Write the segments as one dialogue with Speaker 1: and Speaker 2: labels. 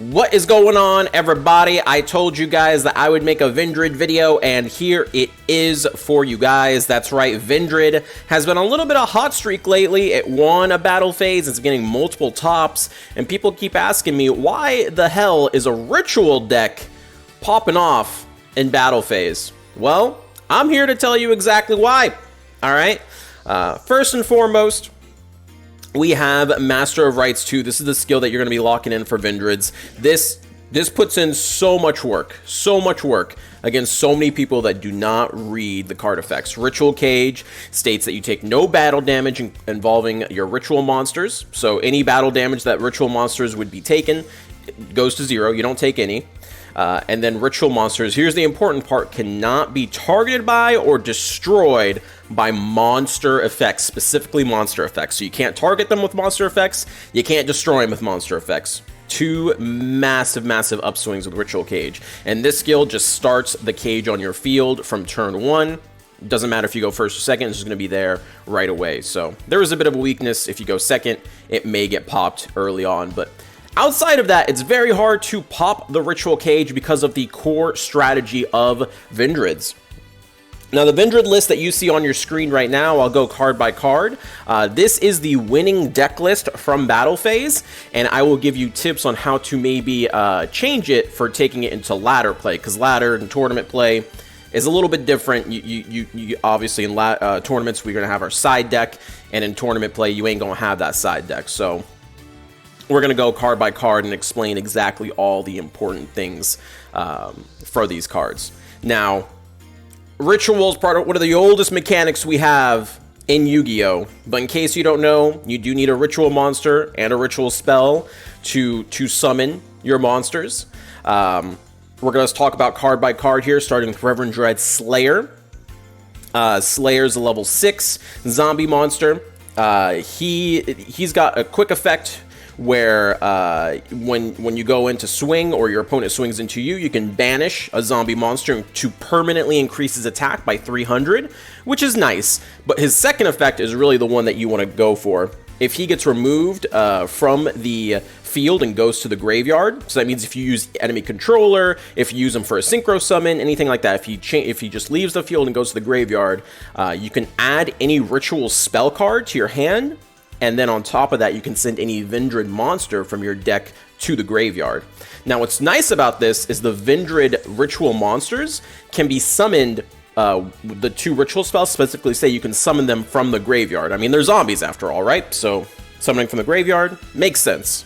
Speaker 1: What is going on, everybody? I told you guys that I would make a Vendread video, and here it is for you guys. That's right, Vendread has been a little bit of a hot streak lately. It won a battle phase, it's getting multiple tops, and people keep asking me, why the hell is a ritual deck popping off in battle phase? Well, I'm here to tell you exactly why. All right, first and foremost, we have Master of Rites 2. This is the skill that you're going to be locking in for Vendreads. This puts in so much work against so many people that do not read the card effects. Ritual Cage states that you take no battle damage involving your ritual monsters. So any battle damage that ritual monsters would be taken goes to 0. You don't take any. And then ritual monsters, here's the important part, cannot be targeted by or destroyed by monster effects, specifically monster effects. So you can't target them with monster effects, you can't destroy them with monster effects. Two massive upswings with Ritual Cage. And this skill just starts the cage on your field from turn 1. Doesn't matter if you go first or second, it's just going to be there right away. So there is a bit of a weakness. If you go second, it may get popped early on, but outside of that, it's very hard to pop the Ritual Cage because of the core strategy of Vendreads. Now, the Vendread list that you see on your screen right now, I'll go card by card. This is the winning deck list from Battle Phase, and I will give you tips on how to maybe change it for taking it into ladder play, because ladder and tournament play is a little bit different. You obviously in tournaments, we're going to have our side deck, and in tournament play, you ain't going to have that side deck. So we're going to go card by card and explain exactly all the important things for these cards. Now, Ritual is part of one of the oldest mechanics we have in Yu-Gi-Oh! But in case you don't know, you do need a ritual monster and a ritual spell to summon your monsters. We're going to talk about card by card here, starting with Vendread Slayer. Slayer's a level 6 zombie monster. He's got a quick effect where when you go into swing or your opponent swings into you, you can banish a zombie monster to permanently increase his attack by 300, which is nice. But his second effect is really the one that you want to go for. If he gets removed from the field and goes to the graveyard, so that means if you use enemy controller, if you use him for a synchro summon, anything like that, if he just leaves the field and goes to the graveyard, you can add any ritual spell card to your hand. And then on top of that, you can send any Vendread monster from your deck to the graveyard. Now, what's nice about this is the Vendread ritual monsters can be summoned. The two ritual spells specifically say you can summon them from the graveyard. I mean, they're zombies after all, right? So summoning from the graveyard makes sense.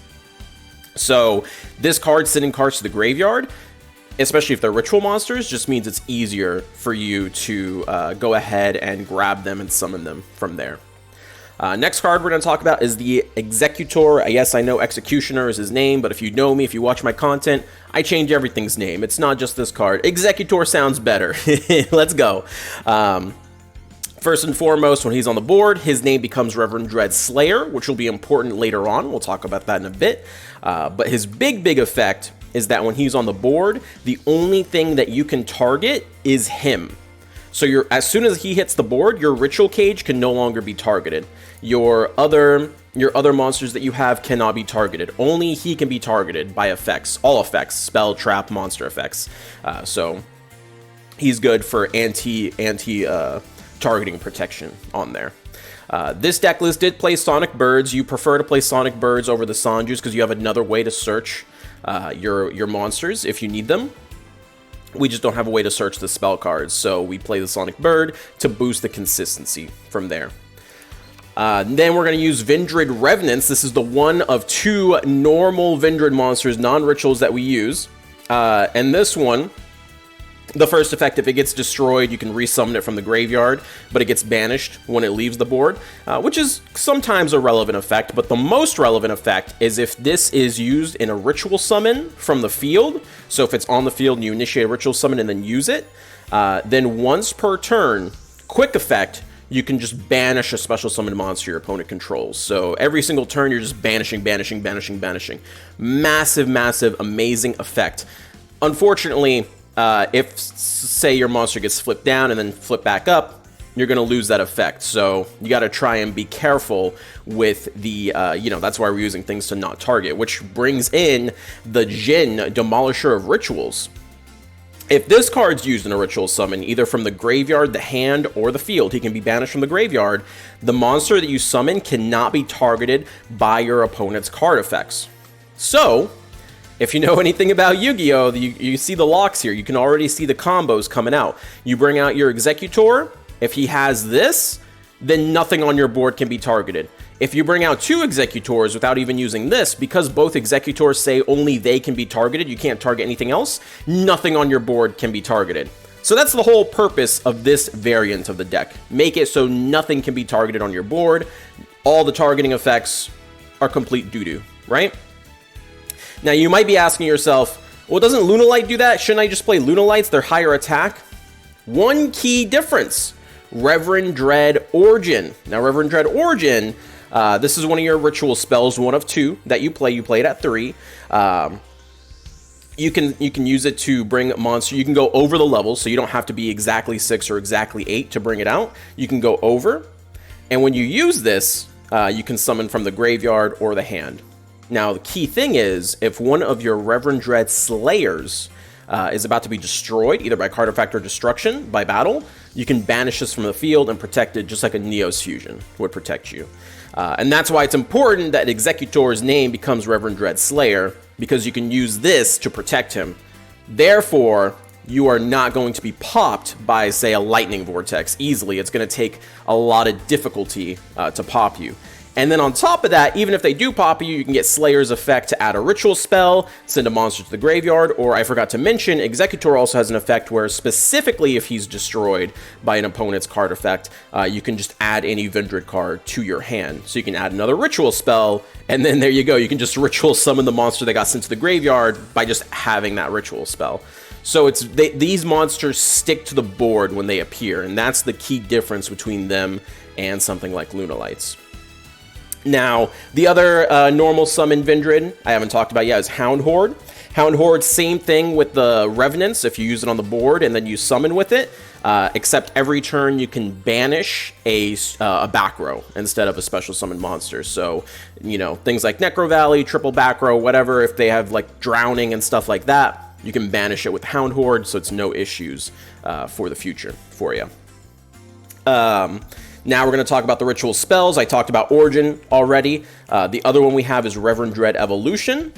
Speaker 1: So this card, sending cards to the graveyard, especially if they're ritual monsters, just means it's easier for you to go ahead and grab them and summon them from there. Next card we're going to talk about is the Executor. Yes, I know Executioner is his name, but if you know me, if you watch my content, I change everything's name. It's not just this card. Executor sounds better. Let's go. First and foremost, when he's on the board, his name becomes Vendread Slayer, which will be important later on. We'll talk about that in a bit. But his big effect is that when he's on the board, the only thing that you can target is him. So as soon as he hits the board, your Ritual Cage can no longer be targeted. Your other monsters that you have cannot be targeted. Only he can be targeted by effects, all effects, spell, trap, monster effects. So he's good for anti targeting protection on there. This deck list did play Sonic Birds. You prefer to play Sonic Birds over the Sanjus because you have another way to search your monsters if you need them. We just don't have a way to search the spell cards, so we play the Sonic Bird to boost the consistency from there. Then we're going to use Vendread Revenants. This is the one of 2 normal Vendread monsters, non-rituals, that we use. And this one, the first effect, if it gets destroyed, you can resummon it from the graveyard, but it gets banished when it leaves the board, which is sometimes a relevant effect, but the most relevant effect is if this is used in a ritual summon from the field. So if it's on the field and you initiate a ritual summon and then use it, then once per turn, quick effect, you can just banish a special summon monster your opponent controls. So every single turn, you're just banishing. Massive, amazing effect. Unfortunately, if, say, your monster gets flipped down and then flipped back up, you're going to lose that effect. So you got to try and be careful with the, that's why we're using things to not target, which brings in the Jin, Demolisher of Rituals. If this card's used in a ritual summon, either from the graveyard, the hand, or the field, he can be banished from the graveyard. The monster that you summon cannot be targeted by your opponent's card effects. So, if you know anything about Yu-Gi-Oh, you see the locks here. You can already see the combos coming out. You bring out your Executor. If he has this, then nothing on your board can be targeted. If you bring out 2 Executors without even using this, because both Executors say only they can be targeted, you can't target anything else, nothing on your board can be targeted. So that's the whole purpose of this variant of the deck. Make it so nothing can be targeted on your board. All the targeting effects are complete doo-doo, right? Now you might be asking yourself, well, doesn't Lunalight do that? Shouldn't I just play Lunalights? They're higher attack. One key difference, Reverend Dread Origin. Now Reverend Dread Origin, this is one of your ritual spells, one of 2 that you play. You play it at 3. You can use it to bring monster. You can go over the level, so you don't have to be exactly 6 or exactly 8 to bring it out. You can go over, and when you use this, you can summon from the graveyard or the hand. Now, the key thing is, if one of your Reverend Dread Slayers is about to be destroyed, either by card effect or destruction by battle, you can banish this from the field and protect it just like a Neos Fusion would protect you. And that's why it's important that Executor's name becomes Reverend Dread Slayer, because you can use this to protect him. Therefore, you are not going to be popped by, say, a Lightning Vortex easily. It's going to take a lot of difficulty to pop you. And then on top of that, even if they do pop you, you can get Slayer's effect to add a ritual spell, send a monster to the graveyard, or I forgot to mention, Executor also has an effect where specifically if he's destroyed by an opponent's card effect, you can just add any Vendread card to your hand. So you can add another ritual spell, and then there you go. You can just ritual summon the monster that got sent to the graveyard by just having that ritual spell. So these monsters stick to the board when they appear, and that's the key difference between them and something like Lunalights. Now, the other normal summon Vendread I haven't talked about yet is Hound Horde. Hound Horde, same thing with the Revenants if you use it on the board and then you summon with it, except every turn you can banish a back row instead of a special summon monster. So, things like Necro Valley, triple back row, whatever, if they have like drowning and stuff like that, you can banish it with Hound Horde, so it's no issues for the future for you. Now we're going to talk about the ritual spells. I talked about Origin already. The other one we have is Reverend Dread Evolution.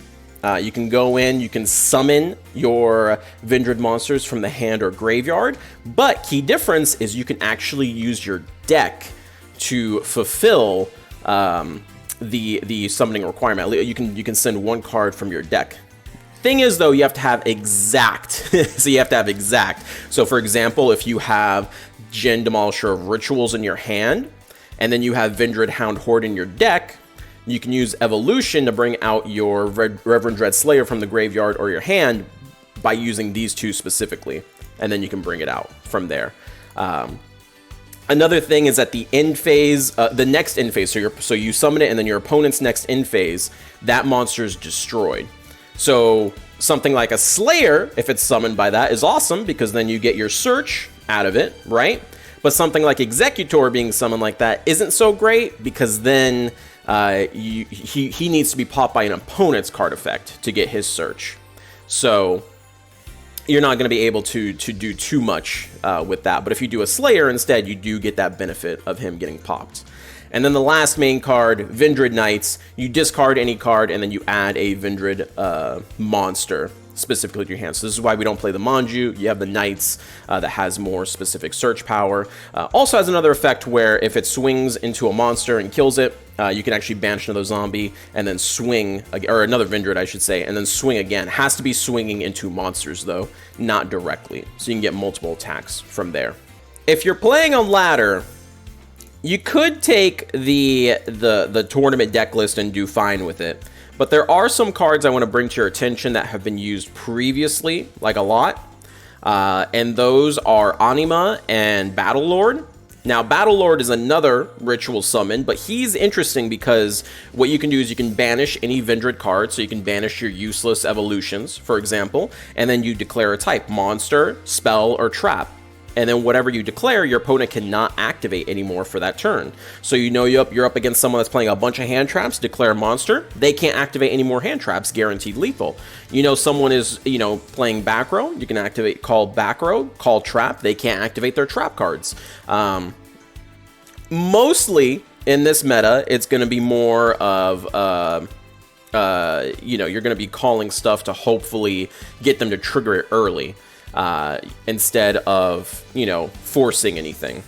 Speaker 1: You can go in, you can summon your Vendread monsters from the hand or graveyard, but key difference is you can actually use your deck to fulfill the summoning requirement. You can send 1 card from your deck. Thing is, though, you have to have exact. So you have to have exact. So for example, if you have Jin, Demolisher of Rituals in your hand, and then you have Vendread Hound Horde in your deck, you can use Evolution to bring out your Reverend Dread Slayer from the graveyard or your hand by using these 2 specifically, and then you can bring it out from there. Another thing is at the end phase, the next end phase, so you summon it, and then your opponent's next end phase, that monster is destroyed. So something like a Slayer, if it's summoned by that, is awesome, because then you get your search out of it, right? But something like Executor being summoned like that isn't so great, because then he needs to be popped by an opponent's card effect to get his search. So you're not going to be able to do too much with that. But if you do a Slayer instead, you do get that benefit of him getting popped. And then the last main card, Vendread Knights, you discard any card and then you add a Vendread monster specifically to your hand. So this is why we don't play the Manju. You have the Knights that has more specific search power. Also has another effect where if it swings into a monster and kills it, you can actually banish another zombie and then swing, or another Vendread, I should say, and then swing again. Has to be swinging into monsters though, not directly. So you can get multiple attacks from there. If you're playing on ladder, you could take the tournament deck list and do fine with it. But there are some cards I want to bring to your attention that have been used previously, like a lot. And those are Anima and Battle Lord. Now, Battle Lord is another ritual summon, but he's interesting because what you can do is you can banish any Vendread card. So you can banish your useless evolutions, for example, and then you declare a type, monster, spell, or trap. and then whatever you declare, your opponent cannot activate anymore for that turn. So you know you're up against someone that's playing a bunch of hand traps, declare a monster, they can't activate any more hand traps, guaranteed lethal. You know someone is, you know, playing back row, you can activate call back row, call trap, they can't activate their trap cards. Mostly in this meta, it's going to be more of, you know, you're going to be calling stuff to hopefully get them to trigger it early. Instead of, you know, forcing anything.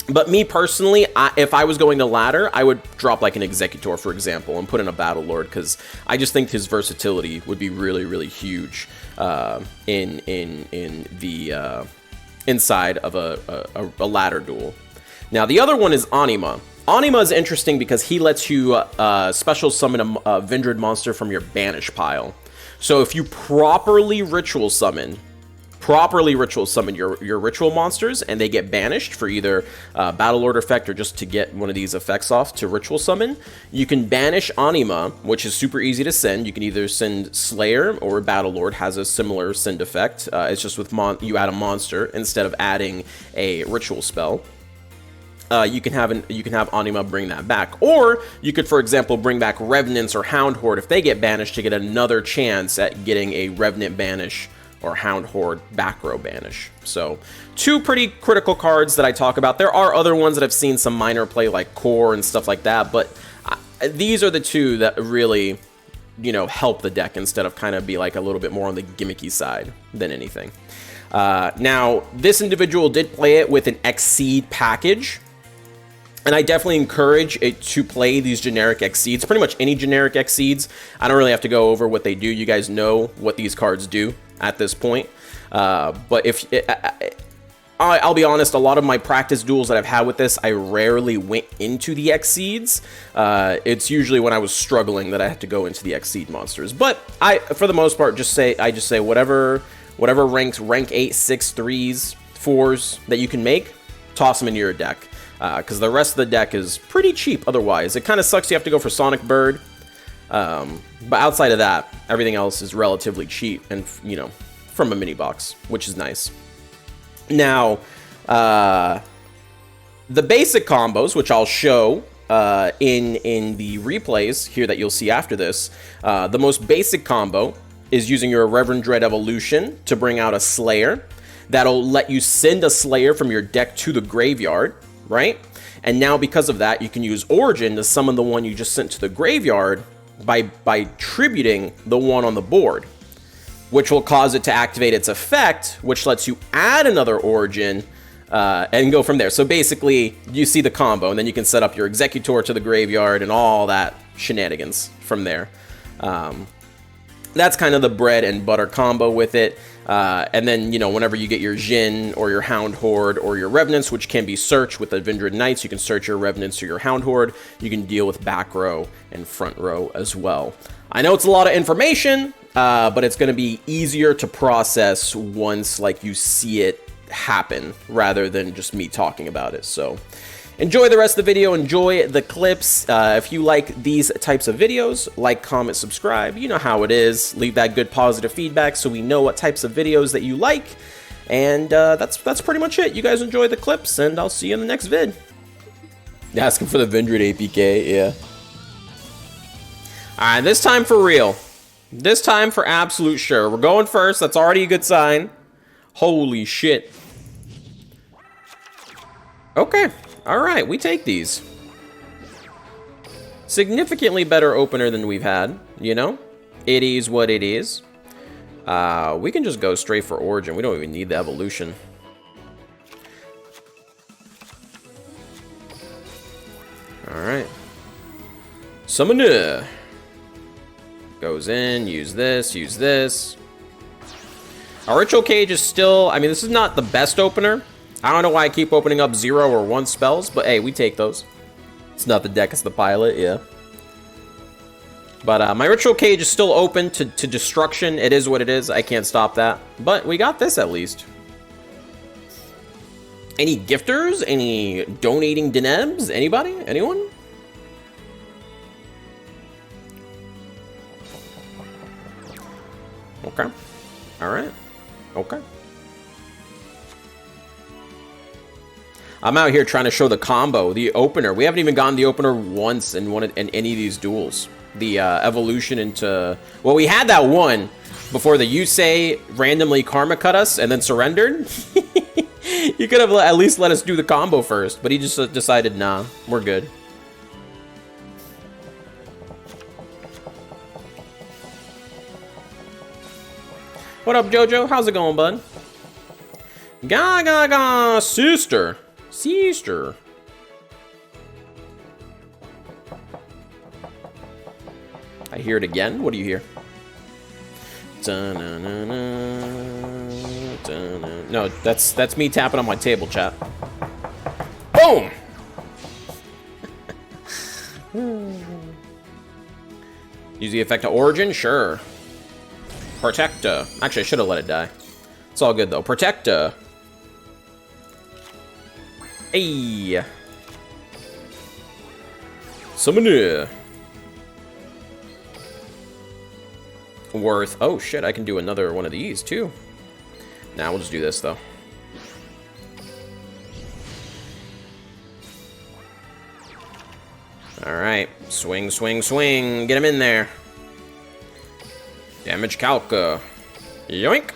Speaker 1: But me personally, if I was going to ladder, I would drop like an Executor, for example, and put in a Battle Lord, because I just think his versatility would be really, really huge in the inside of a ladder duel. Now, the other one is Anima. Anima is interesting because he lets you special summon a Vendread monster from your banish pile. So if you properly ritual summon your ritual monsters and they get banished for either Battle Lord effect or just to get one of these effects off to ritual summon, you can banish Anima, which is super easy to send. You can either send Slayer or Battle Lord has a similar send effect. It's just with you add a monster instead of adding a ritual spell. You can have Anima bring that back, or you could, for example, bring back Revenants or Hound Horde if they get banished to get another chance at getting a Revenant banish or Hound Horde back row banish. So, two pretty critical cards that I talk about. There are other ones that I've seen some minor play, like Core and stuff like that, but these are the two that really, you know, help the deck instead of kind of be like a little bit more on the gimmicky side than anything. Now, this individual did play it with an Exceed package, and I definitely encourage it to play these generic Exceeds, pretty much any generic Exceeds. I don't really have to go over what they do. You guys know what these cards do at this point. But if I'll be honest, a lot of my practice duels that I've had with this, I rarely went into the Exceeds. It's usually when I was struggling that I had to go into the Exceed monsters. But for the most part, I just say whatever rank 8, 6, 3s, 4s that you can make, toss them into your deck. Because the rest of the deck is pretty cheap otherwise. It kind of sucks you have to go for Sonic Bird. But outside of that, everything else is relatively cheap and, you know, from a mini box, which is nice. Now, the basic combos, which I'll show in the replays here that you'll see after this, the most basic combo is using your Vendread Evolution to bring out a Slayer. That'll let you send a Slayer from your deck to the graveyard, right? And now because of that, you can use Origin to summon the one you just sent to the graveyard by tributing the one on the board, which will cause it to activate its effect, which lets you add another Origin and go from there. So basically, you see the combo, and then you can set up your Executor to the graveyard and all that shenanigans from there. That's kind of the bread and butter combo with it. And then, you know, whenever you get your Jhin or your Hound Horde or your Revenants, which can be searched with the Vendread Knights, you can search your Revenants or your Hound Horde. You can deal with back row and front row as well. I know it's a lot of information, but it's going to be easier to process once, like, you see it happen rather than just me talking about it. So enjoy the rest of the video, enjoy the clips. If you like these types of videos, like, comment, subscribe. You know how it is. Leave that good positive feedback so we know what types of videos that you like. And that's pretty much it. You guys enjoy the clips, and I'll see you in the next vid. Asking for the Vendread APK, yeah. Alright, this time for real. This time for absolute sure. We're going first. That's already a good sign. Holy shit. Okay. Alright, we take these. Significantly better opener than we've had, you know? It is what it is. We can just go straight for Origin. We don't even need the evolution. Alright. Summoner. Goes in, use this, use this. Our Ritual Cage is still... I mean, this is not the best opener. I don't know why I keep opening up 0 or 1 spells, but hey, we take those. It's not the deck, it's the pilot, yeah. But my Ritual Cage is still open to destruction. It is what it is. I can't stop that. But we got this at least. Any gifters? Any donating Denebs? Anybody? Anyone? Okay. Alright. Okay. I'm out here trying to show the combo, the opener. We haven't even gotten the opener once in in any of these duels. The evolution into... Well, we had that one before the Yusei randomly karma cut us and then surrendered. You could have at least let us do the combo first, but he just decided, nah, we're good. What up, Jojo? How's it going, bud? Ga, sister. Sister. I hear it again. What do you hear? No, that's me tapping on my table, chat. Boom! Use the effect of Origin? Sure. Protecta. Actually, I should have let it die. It's all good, though. Protecta. Hey. Summoner. Worth. Oh, shit. I can do another one of these, too. Nah, we'll just do this, though. Alright. Swing, swing, swing. Get him in there. Damage Calca. Yoink.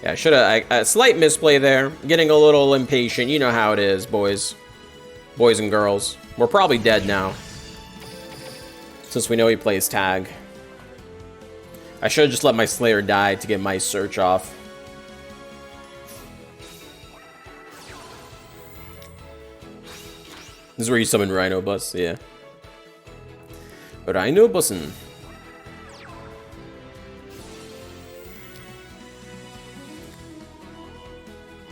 Speaker 1: Yeah, I should have... A slight misplay there. Getting a little impatient. You know how it is, boys. Boys and girls. We're probably dead now. Since we know he plays tag. I should have just let my Slayer die to get my search off. This is where you summon Rhino Bus, yeah. Rhino Bussin'.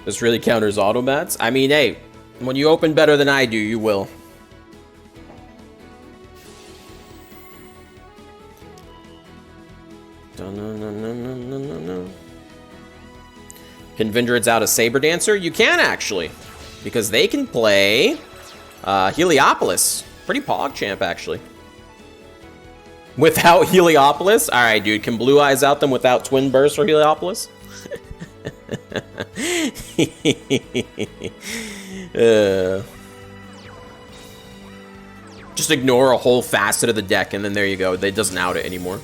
Speaker 1: This really counters automats? I mean, hey, when you open better than I do, you will. Can Vendreads out a Saber Dancer? You can, actually. Because they can play Heliopolis. Pretty pog champ, actually. Without Heliopolis? Alright, dude. Can Blue Eyes out them without Twin Burst or Heliopolis? Just ignore a whole facet of the deck, and then there you go. It doesn't out it anymore.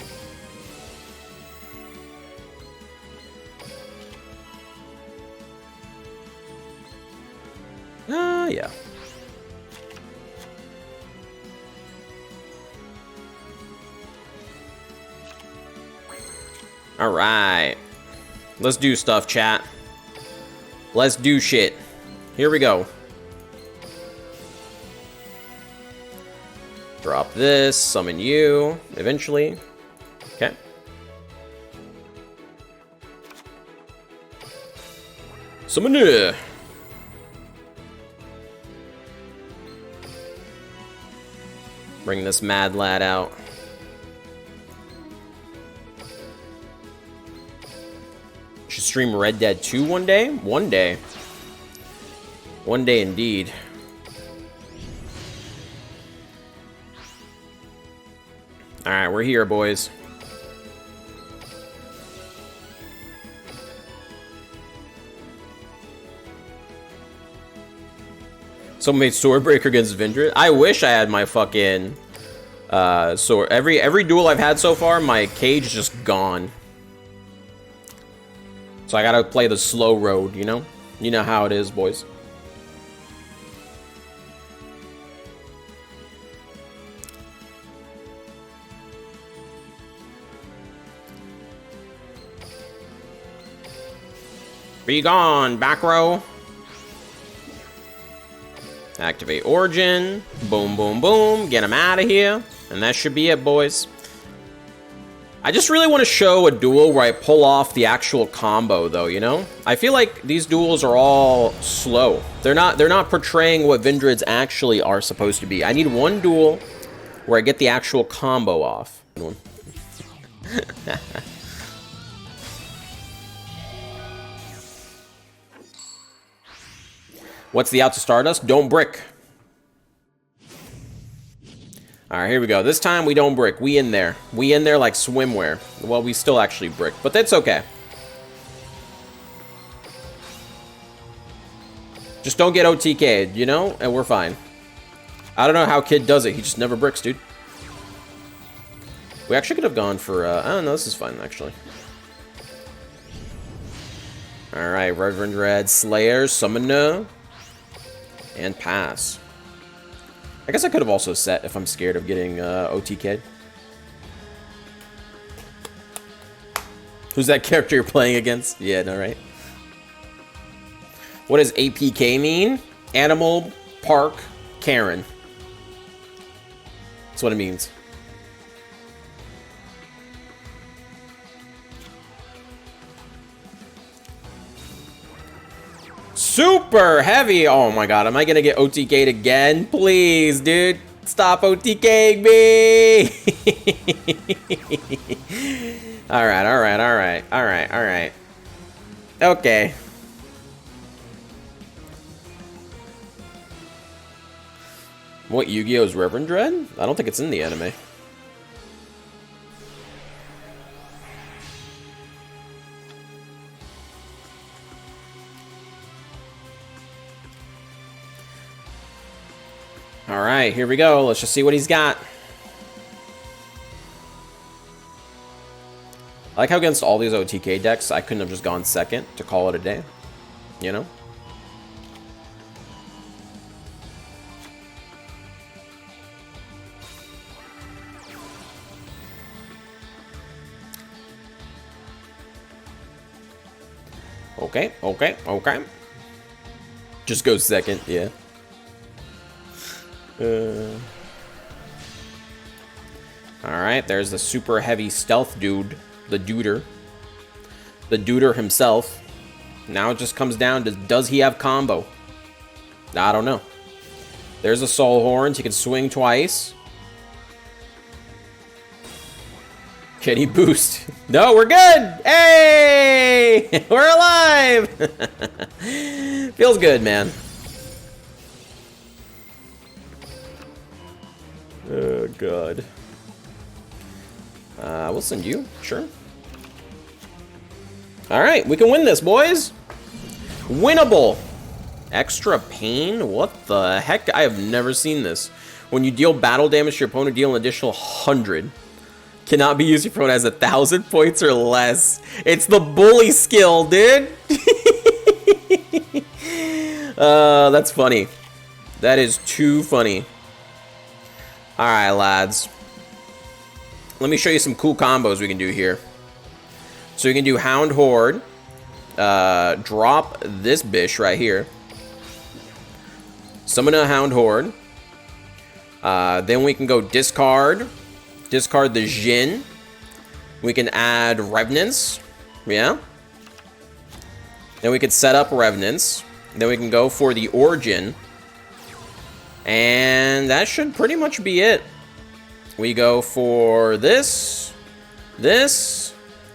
Speaker 1: Yeah. All right. Let's do stuff, chat. Let's do shit. Here we go. Drop this, summon you, eventually. Okay. Summon you. Bring this mad lad out. Should stream Red Dead 2 one day? One day. One day indeed. Alright, we're here, boys. Someone made Swordbreaker against Vendread. I wish I had my fucking sword. Every duel I've had so far, my cage is just gone. So I gotta play the slow road, you know? You know how it is, boys. Be gone, back row. Activate Origin. Boom, boom, boom. Get him out of here. And that should be it, boys. I just really want to show a duel where I pull off the actual combo, though, you know? I feel like these duels are all slow. They're not portraying what Vendreads actually are supposed to be. I need one duel where I get the actual combo off. What's the out to Stardust? Don't brick. All right, here we go. This time we don't brick. We in there. We in there like swimwear. Well, we still actually brick, but that's okay. Just don't get OTK'd, you know? And we're fine. I don't know how Kid does it. He just never bricks, dude. We actually could have gone for, I don't know. This is fine, actually. All right, Vendread, Slayer, Summoner, and pass. I guess I could have also set if I'm scared of getting OTK'd. Who's that character you're playing against? Yeah, no, right? What does APK mean? Animal Park Karen. That's what it means. Super heavy. Oh my god, am I gonna get OTK'd again? Please, dude. Stop OTK'ing me. Alright. Okay. What, Yu-Gi-Oh's Vendread? I don't think it's in the anime. Alright, here we go. Let's just see what he's got. I like how against all these OTK decks, I couldn't have just gone second to call it a day. You know? Okay. Just go second, yeah. Alright, there's the super heavy stealth dude. The duder. The duder himself. Now it just comes down to, does he have combo? I don't know. There's a soul horns. He can swing twice. Can he boost? No, we're good! Hey! We're alive! Feels good, man. Oh, God. We'll send you. Sure. Alright, we can win this, boys! Winnable! Extra pain? What the heck? I have never seen this. When you deal battle damage to your opponent, deal an additional 100. Cannot be used if your opponent has 1,000 points or less. It's the bully skill, dude! That's funny. That is too funny. Alright, lads. Let me show you some cool combos we can do here. So we can do Hound Horde. Drop this bish right here. Summon a Hound Horde. Then we can go discard. Discard the Jin. We can add Revenants. Yeah. Then we could set up Revenants. Then we can go for the Origin. And that should pretty much be it. We go for this, this,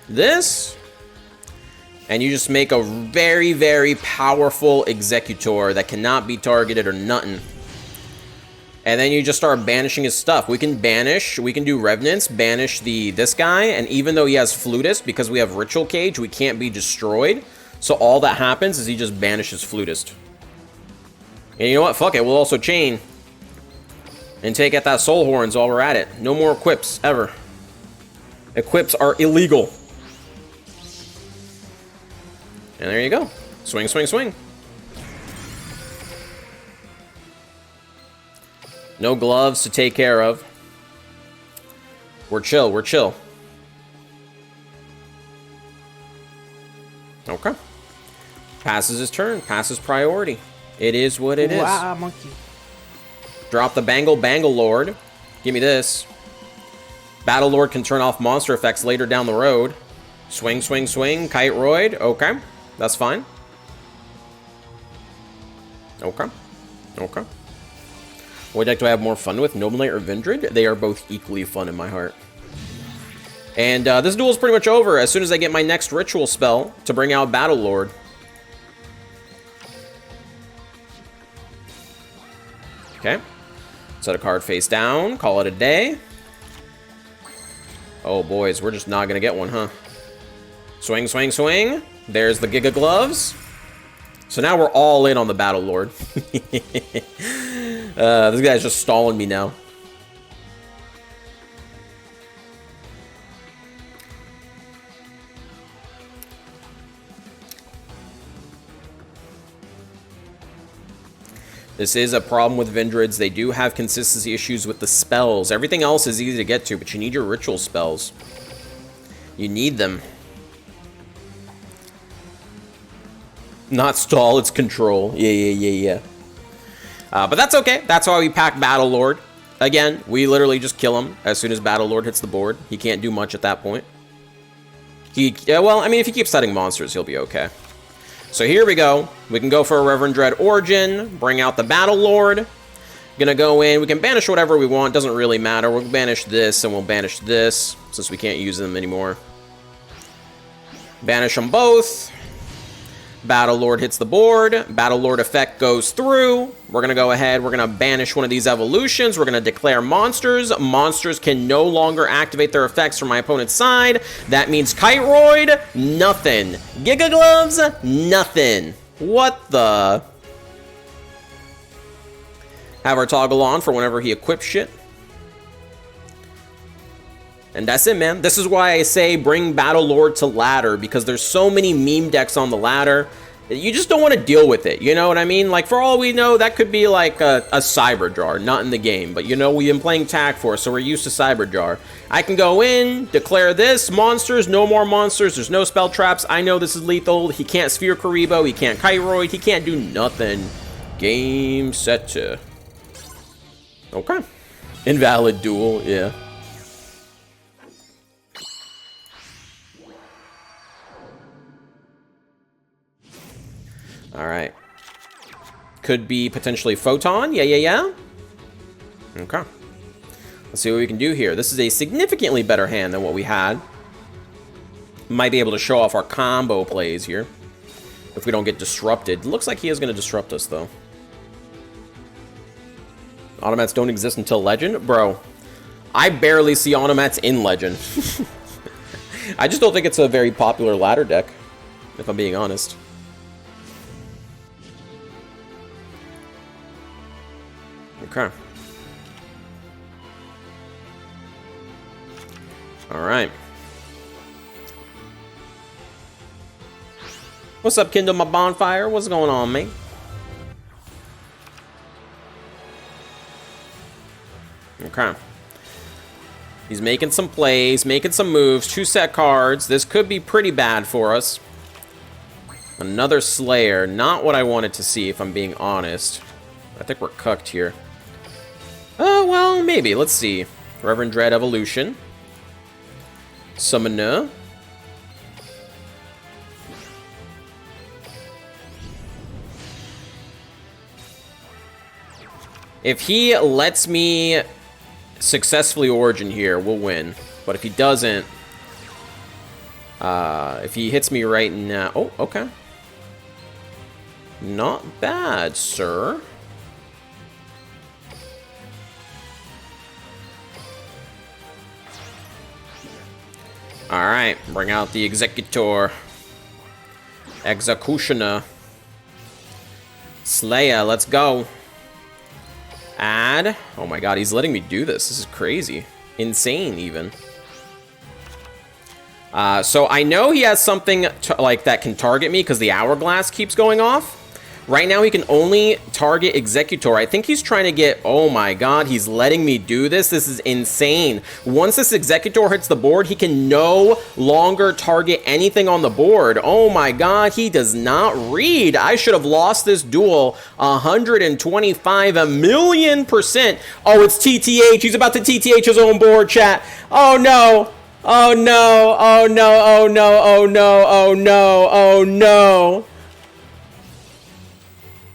Speaker 1: this. And you just make a very, very powerful Executor that cannot be targeted or nothing. And then you just start banishing his stuff. We can banish, we can do Revenants, banish this guy, and even though he has Flutist, because we have Ritual Cage, we can't be destroyed. So all that happens is he just banishes Flutist. And you know what? Fuck it, we'll also chain. And take out that Soul Horns while we're at it. No more equips, ever. Equips are illegal. And there you go. Swing, swing, swing. No gloves to take care of. We're chill, we're chill. Okay. Passes his turn, passes priority. It is what it is.
Speaker 2: Wow, monkey.
Speaker 1: Drop the Bangle Lord. Give me this. Battle Lord can turn off monster effects later down the road. Swing, swing, swing. Kite Roid. Okay. That's fine. Okay. Okay. What deck do I have more fun with? Noble Knight or Vendread? They are both equally fun in my heart. And this duel is pretty much over as soon as I get my next ritual spell to bring out Battle Lord. Okay. Set a card face down. Call it a day. Oh, boys. We're just not going to get one, huh? Swing, swing, swing. There's the Giga Gloves. So now we're all in on the Battle Lord. This guy's just stalling me now. This is a problem with Vendreads. They do have consistency issues with the spells. Everything else is easy to get to, but you need your ritual spells. You need them. Not stall, it's control. Yeah. But that's okay. That's why we pack Battle Lord. Again, we literally just kill him as soon as Battle Lord hits the board. He can't do much at that point. Well, I mean, if he keeps setting monsters, he'll be okay. So here we go. We can go for a Vendread Origin, bring out the Battle Lord. Gonna go in. We can banish whatever we want. Doesn't really matter. We'll banish this and we'll banish this since we can't use them anymore. Banish them both. Battle Lord hits the board. Battle Lord effect goes through. We're going to go ahead. We're going to banish one of these evolutions. We're going to declare monsters. Monsters can no longer activate their effects from my opponent's side. That means Kiteroid, nothing. Giga Gloves, nothing. What the? Have our toggle on for whenever he equips shit. And that's it, man. This is why I say bring Battle Lord to ladder, because there's so many meme decks on the ladder. You just don't want to deal with it, you know what I mean? Like, for all we know, that could be like a Cyber Jar, not in the game. But, you know, we've been playing Tag Force, so we're used to Cyber Jar. I can go in, declare this, monsters, no more monsters, there's no spell traps. I know this is lethal. He can't Sphere Karibo, he can't Kiteroid, he can't do nothing. Game, set to. Okay. Invalid duel, yeah. All right. Could be potentially Photon. Yeah. Okay. Let's see what we can do here. This is a significantly better hand than what we had. Might be able to show off our combo plays here if we don't get disrupted. Looks like he is going to disrupt us, though. Automats don't exist until Legend? Bro, I barely see Automats in Legend. I just don't think it's a very popular ladder deck, if I'm being honest. Okay. All right. What's up, Kindle My Bonfire? What's going on, mate? Okay. He's making some plays, making some moves. 2 set cards. This could be pretty bad for us. Another Slayer. Not what I wanted to see, if I'm being honest. I think we're cucked here. Oh, well, maybe. Let's see. Vendread Evolution. Summoner. If he lets me successfully Origin here, we'll win. But if he doesn't, if he hits me right now... Oh, okay. Not bad, sir. Alright, bring out the Executor. Executioner. Slayer, let's go. Add. Oh my god, he's letting me do this. This is crazy. Insane, even. So I know he has something like that can target me because the hourglass keeps going off. Right now, he can only target Executor. I think he's trying to get... Oh my god, he's letting me do this? This is insane. Once this Executor hits the board, he can no longer target anything on the board. Oh my god, he does not read. I should have lost this duel 125,000,000%. Oh, it's TTH. He's about to TTH his own board, chat. Oh no. Oh no. Oh no. Oh no. Oh no. Oh no. Oh no.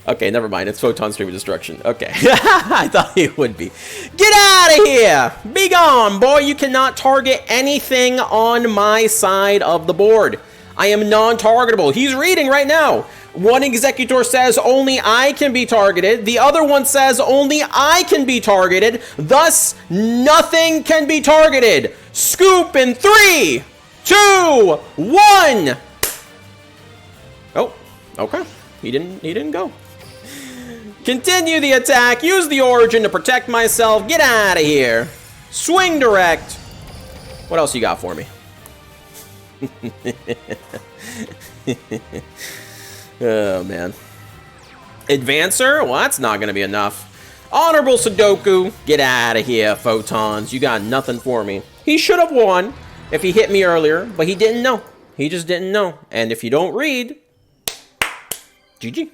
Speaker 1: Okay, never mind. It's Photon Stream of Destruction. Okay. I thought it would be. Get out of here! Be gone, boy! You cannot target anything on my side of the board. I am non-targetable. He's reading right now. One executor says only I can be targeted. The other one says only I can be targeted. Thus, nothing can be targeted. Scoop in 3, 2, 1. Oh, okay. He didn't go. Continue the attack. Use the origin to protect myself. Get out of here. Swing direct. What else you got for me? Oh, man. Advancer? Well, that's not going to be enough. Honorable Sudoku. Get out of here, Photons. You got nothing for me. He should have won if he hit me earlier, but he didn't know. He just didn't know. And if you don't read, GG.